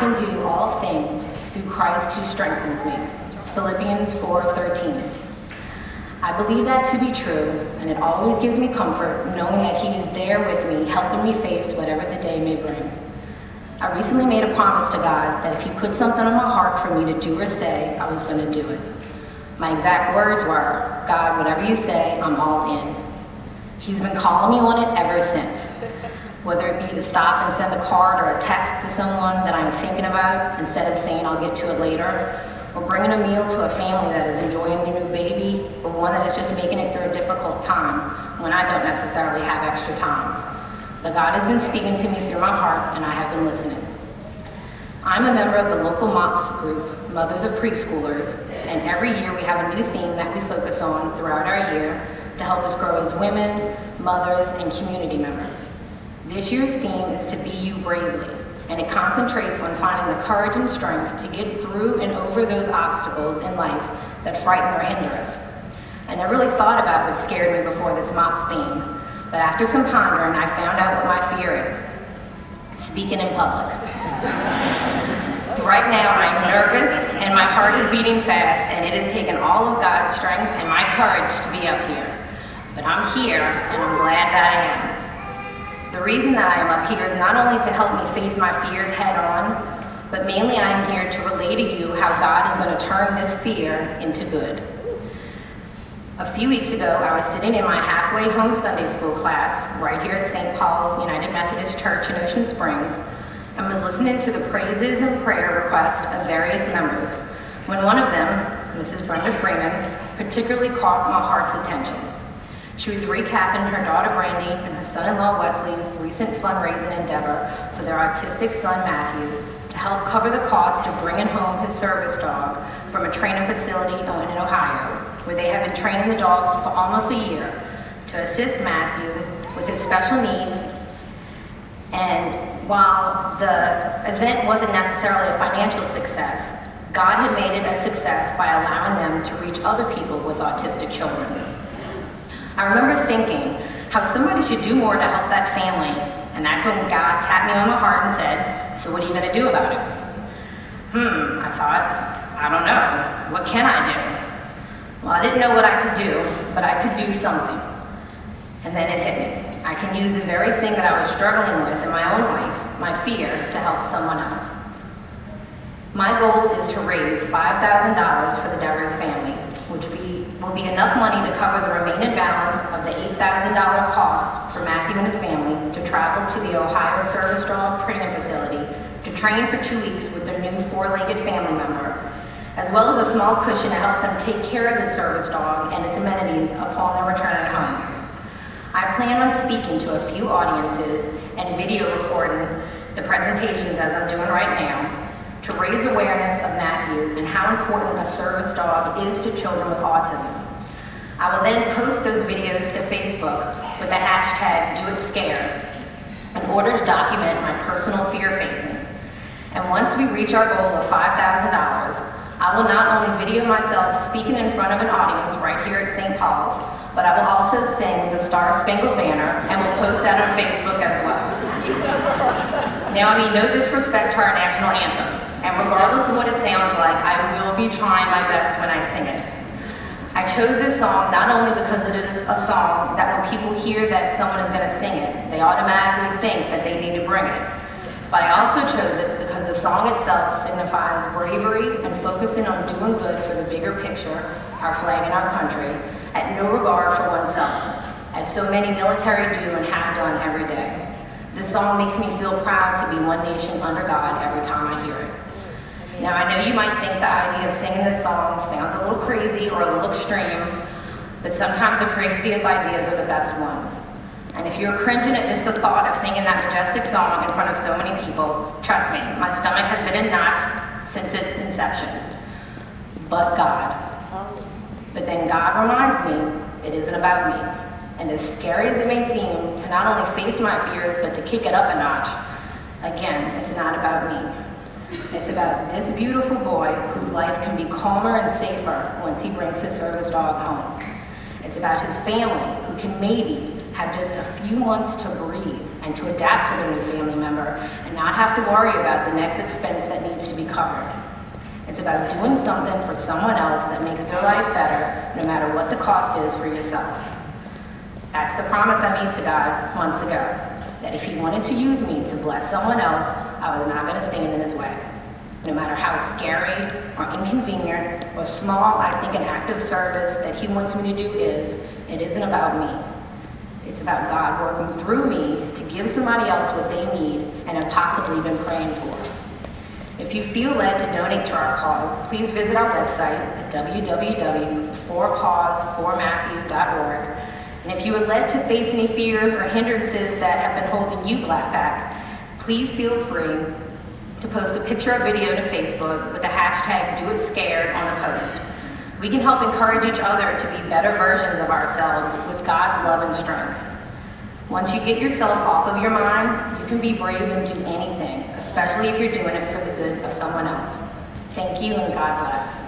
can do all things through Christ who strengthens me. Philippians 4:13. I believe that to be true, and it always gives me comfort knowing that he is there with me, helping me face whatever the day may bring. I recently made a promise to God that if he put something on my heart for me to do or say, I was going to do it. My exact words were, God, whatever you say, I'm all in. He's been calling me on it ever since. Whether it be to stop and send a card or a text to someone that I'm thinking about instead of saying I'll get to it later, or bringing a meal to a family that is enjoying their new baby, or one that is just making it through a difficult time when I don't necessarily have extra time. But God has been speaking to me through my heart, and I have been listening. I'm a member of the local MOPS group, Mothers of Preschoolers, and every year we have a new theme that we focus on throughout our year to help us grow as women, mothers, and community members. This year's theme is to be you bravely, and it concentrates on finding the courage and strength to get through and over those obstacles in life that frighten or hinder us. I never really thought about what scared me before this MOPS theme, but after some pondering, I found out what my fear is: speaking in public. Right now, I'm nervous and my heart is beating fast, and it has taken all of God's strength and my courage to be up here. But I'm here, and I'm glad that I am. The reason that I am up here is not only to help me face my fears head on, but mainly I am here to relay to you how God is going to turn this fear into good. A few weeks ago, I was sitting in my halfway home Sunday school class right here at St. Paul's United Methodist Church in Ocean Springs, and was listening to the praises and prayer requests of various members, when one of them, Mrs. Brenda Freeman, particularly caught my heart's attention. She was recapping her daughter Brandy and her son-in-law Wesley's recent fundraising endeavor for their autistic son Matthew to help cover the cost of bringing home his service dog from a training facility in Ohio, where they have been training the dog for almost a year to assist Matthew with his special needs. And while the event wasn't necessarily a financial success, God had made it a success by allowing them to reach other people with autistic children. I remember thinking how somebody should do more to help that family, and that's when God tapped me on my heart and said, so what are you going to do about it? I thought, I don't know. What can I do? Well, I didn't know what I could do, but I could do something. And then it hit me. I can use the very thing that I was struggling with in my own life, my fear, to help someone else. My goal is to raise $5,000 for the Devers family, which will be enough money to cover the remaining balance of the $8,000 cost for Matthew and his family to travel to the Ohio Service Dog Training Facility to train for 2 weeks with their new 4-legged family member, as well as a small cushion to help them take care of the service dog and its amenities upon their return home. I plan on speaking to a few audiences and video recording the presentations as I'm doing right now to raise awareness of Matthew and how important a service dog is to children with autism. I will then post those videos to Facebook with the hashtag #DoItScared in order to document my personal fear facing. And once we reach our goal of $5,000, I will not only video myself speaking in front of an audience right here at St. Paul's, but I will also sing the Star Spangled Banner and will post that on Facebook as well. Now, I mean no disrespect to our national anthem, and regardless of what it sounds like, I will be trying my best when I sing it. I chose this song not only because it is a song that when people hear that someone is going to sing it, they automatically think that they need to bring it, but I also chose it because the song itself signifies bravery and focusing on doing good for the bigger picture, our flag and our country, at no regard for oneself, as so many military do and have done every day. This song makes me feel proud to be one nation under God every time I hear it. Now, I know you might think the idea of singing this song sounds a little crazy or a little extreme, but sometimes the craziest ideas are the best ones. And if you're cringing at just the thought of singing that majestic song in front of so many people, trust me, my stomach has been in knots since its inception. But God. But then God reminds me it isn't about me. And as scary as it may seem to not only face my fears, but to kick it up a notch, again, it's not about me. It's about this beautiful boy whose life can be calmer and safer once he brings his service dog home. It's about his family who can maybe have just a few months to breathe and to adapt to their new family member and not have to worry about the next expense that needs to be covered. It's about doing something for someone else that makes their life better, no matter what the cost is for yourself. That's the promise I made to God months ago, that if He wanted to use me to bless someone else, I was not going to stand in His way. No matter how scary or inconvenient or small I think an act of service that He wants me to do is, it isn't about me. It's about God working through me to give somebody else what they need and have possibly been praying for. If you feel led to donate to our cause, please visit our website at www.forpauseformatthew.org. And if you are led to face any fears or hindrances that have been holding you back, please feel free to post a picture or video to Facebook with the hashtag #DoItScared on the post. We can help encourage each other to be better versions of ourselves with God's love and strength. Once you get yourself off of your mind, you can be brave and do anything, especially if you're doing it for the good of someone else. Thank you and God bless.